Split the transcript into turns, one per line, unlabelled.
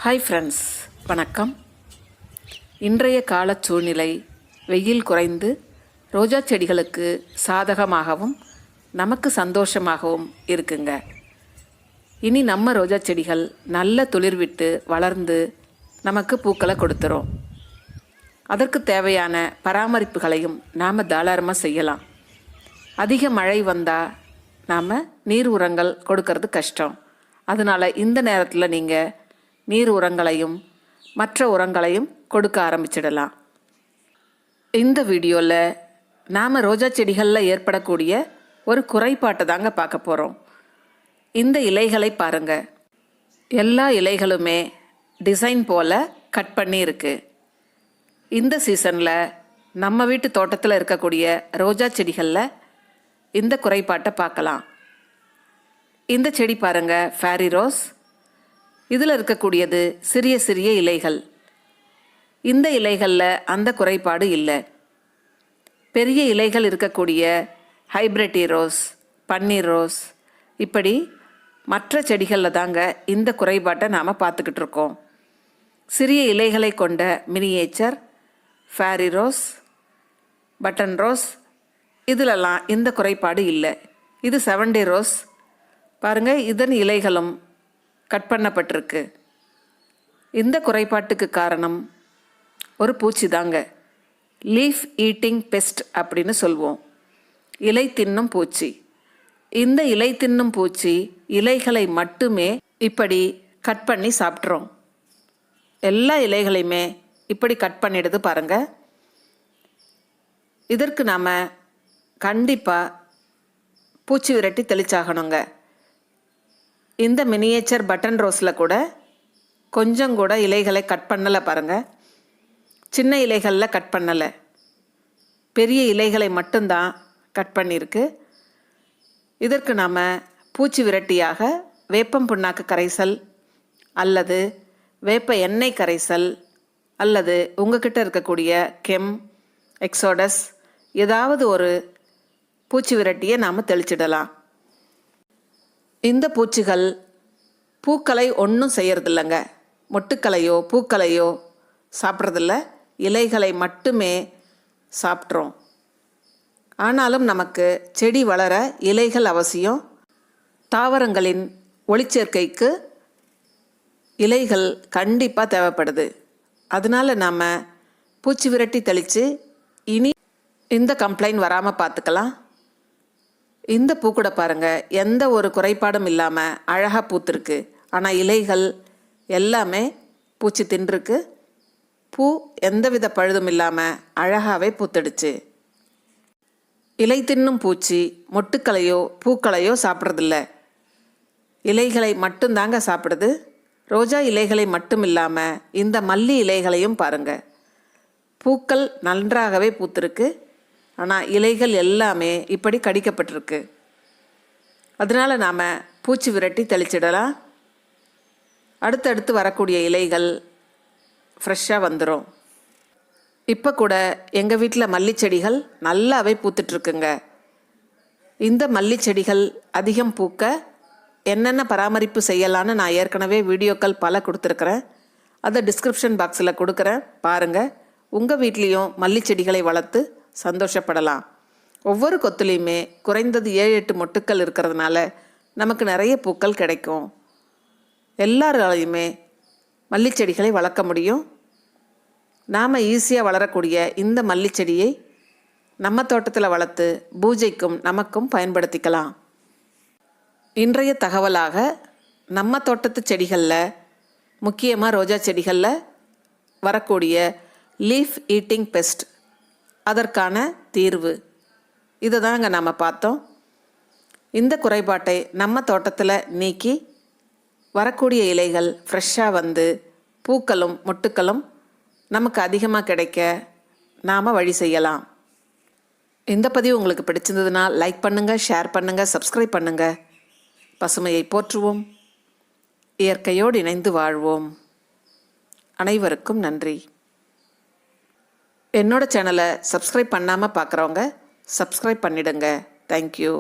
Hi friends, வணக்கம். இன்றைய கால சூழ்நிலை வெயில் குறைந்து ரோஜா செடிகளுக்கு சாதகமாகவும் நமக்கு சந்தோஷமாகவும் இருக்குங்க. இனி நம்ம ரோஜா செடிகள் நல்ல துளிர்விட்டு வளர்ந்து நமக்கு பூக்களை கொடுத்துரும். அதற்கு தேவையான பராமரிப்புகளையும் நாம் தாராளமாக செய்யலாம். அதிக மழை வந்தால் நாம் நீர் உரங்கள் கொடுக்கறது கஷ்டம். அதனால் இந்த நேரத்தில் நீங்கள் நீர் உரங்களையும் மற்ற உரங்களையும் கொடுக்க ஆரம்பிச்சிடலாம். இந்த வீடியோவில் நாம் ரோஜா செடிகளில் ஏற்படக்கூடிய ஒரு குறைபாட்டை தாங்க பார்க்க போகிறோம். இந்த இலைகளை பாருங்கள். எல்லா இலைகளுமே டிசைன் போல் கட் பண்ணி இருக்கு. இந்த சீசனில் நம்ம வீட்டு தோட்டத்தில் இருக்கக்கூடிய ரோஜா செடிகளில் இந்த குறைபாட்டை பார்க்கலாம். இந்த செடி பாருங்கள், ஃபேரி ரோஸ். இதில் இருக்கக்கூடியது சிறிய சிறிய இலைகள். இந்த இலைகளில் அந்த குறைபாடு இல்லை. பெரிய இலைகள் இருக்கக்கூடிய ஹைப்ரிட் ரோஸ், பன்னீர் ரோஸ், இப்படி மற்ற செடிகளில் தாங்க இந்த குறைபாட்டை நாம் பார்த்துக்கிட்டு இருக்கோம். சிறிய இலைகளை கொண்ட miniature, fairy rose, button rose, இதிலெல்லாம் இந்த குறைபாடு இல்லை. இது 7 ரோஸ் பாருங்கள், இதன் இலைகளும் கட் பண்ணப்பட்டிருக்கு. இந்த குறைபாட்டுக்கு காரணம் ஒரு பூச்சி தாங்க. லீஃப் ஈட்டிங் பெஸ்ட் அப்படின்னு சொல்லுவோம். இலை தின்னும் பூச்சி. இந்த இலை தின்னும் பூச்சி இலைகளை மட்டுமே இப்படி கட் பண்ணி சாப்பிட்றோம். எல்லா இலைகளையுமே இப்படி கட் பண்ணிடுது பாருங்க. இதற்கு நாம் கண்டிப்பாக பூச்சி விரட்டி தெளிச்சாகணுங்க. இந்த மினியேச்சர் பட்டன் ரோஸில் கூட கொஞ்சம் கூட இலைகளை கட் பண்ணலை பாருங்கள். சின்ன இலைகளில் கட் பண்ணலை, பெரிய இலைகளை மட்டும்தான் கட் பண்ணியிருக்கு. இதற்கு நாம் பூச்சி விரட்டியாக வேப்பம் புண்ணாக்கு கரைசல் அல்லது வேப்ப எண்ணெய் கரைசல் அல்லது உங்ககிட்ட இருக்கக்கூடிய எக்ஸோடஸ் ஏதாவது ஒரு பூச்சி விரட்டியை நாம் தெளிச்சிடலாம். இந்த பூச்சிகள் பூக்களை ஒன்றும் செய்யறதில்லைங்க. மொட்டுக்களையோ பூக்களையோ சாப்பிட்றதில்ல, இலைகளை மட்டுமே சாப்பிட்றோம். ஆனாலும் நமக்கு செடி வளர இலைகள் அவசியம். தாவரங்களின் ஒளிச்சேர்க்கைக்கு இலைகள் கண்டிப்பாக தேவைப்படுது. அதனால் நாம் பூச்சி விரட்டி தெளித்து இனி இந்த கம்ப்ளைண்ட் வராமல் பார்த்துக்கலாம். இந்த பூக்கூட பாருங்கள், எந்த ஒரு குறைபாடும் இல்லாமல் அழகாக பூத்துருக்கு. ஆனால் இலைகள் எல்லாமே பூச்சி தின்றுருக்கு. பூ எந்தவித பழுதும் இல்லாமல் அழகாகவே பூத்துடுச்சு. இலை தின்னும் பூச்சி மொட்டுக்களையோ பூக்களையோ சாப்பிட்றதில்ல, இலைகளை மட்டும்தாங்க சாப்பிடுது. ரோஜா இலைகளை மட்டும் இல்லாமல் இந்த மல்லி இலைகளையும் பாருங்கள். பூக்கள் நன்றாகவே பூத்துருக்கு. ஆனால் இலைகள் எல்லாமே இப்படி கடிக்கப்பட்டிருக்கு. அதனால் நாம் பூச்சி விரட்டி தெளிச்சிடலாம். அடுத்தடுத்து வரக்கூடிய இலைகள் ஃப்ரெஷ்ஷாக வந்துடும். இப்போ கூட எங்கள் வீட்டில் மல்லி செடிகள் நல்லாவே பூத்துட்ருக்குங்க. இந்த மல்லி செடிகள் அதிகம் பூக்க என்னென்ன பராமரிப்பு செய்யலான்னு நான் ஏற்கனவே வீடியோக்கள் பல கொடுத்துருக்குறேன். அதை டிஸ்கிரிப்ஷன் பாக்ஸில் கொடுக்குறேன், பாருங்கள். உங்கள் வீட்லேயும் மல்லி செடிகளை வளர்த்து சந்தோஷப்படலாம். ஒவ்வொரு கொத்துலேயுமே குறைந்தது 7-8 மொட்டுக்கள் இருக்கிறதுனால நமக்கு நிறைய பூக்கள் கிடைக்கும். எல்லாராலையுமே மல்லிச்செடிகளை வளர்க்க முடியும். நாம் ஈஸியாக வளரக்கூடிய இந்த மல்லிச்செடியை நம்ம தோட்டத்தில் வளர்த்து பூஜைக்கும் நமக்கும் பயன்படுத்திக்கலாம். இன்றைய தகவலாக நம்ம தோட்டத்து செடிகளில், முக்கியமாக ரோஜா செடிகளில் வரக்கூடிய லீஃப் ஈட்டிங் பெஸ்ட், அதற்கான தீர்வு இதை தாங்க நாம் பார்த்தோம். இந்த குறைபாட்டை நம்ம தோட்டத்தில் நீக்கி வரக்கூடிய இலைகள் ஃப்ரெஷ்ஷாக வந்து பூக்களும் மொட்டுக்களும் நமக்கு அதிகமாக கிடைக்க நாம் வழி செய்யலாம். இந்த பதிவு உங்களுக்கு பிடிச்சிருந்ததுன்னா லைக் பண்ணுங்கள், ஷேர் பண்ணுங்கள், சப்ஸ்கிரைப் பண்ணுங்கள். பசுமையை போற்றுவோம், இயற்கையோடு இணைந்து வாழ்வோம். அனைவருக்கும் நன்றி. என்னோட சேனலை சப்ஸ்கிரைப் பண்ணாமல் பார்க்குறவங்க சப்ஸ்கிரைப் பண்ணிடுங்க. தேங்க்யூ.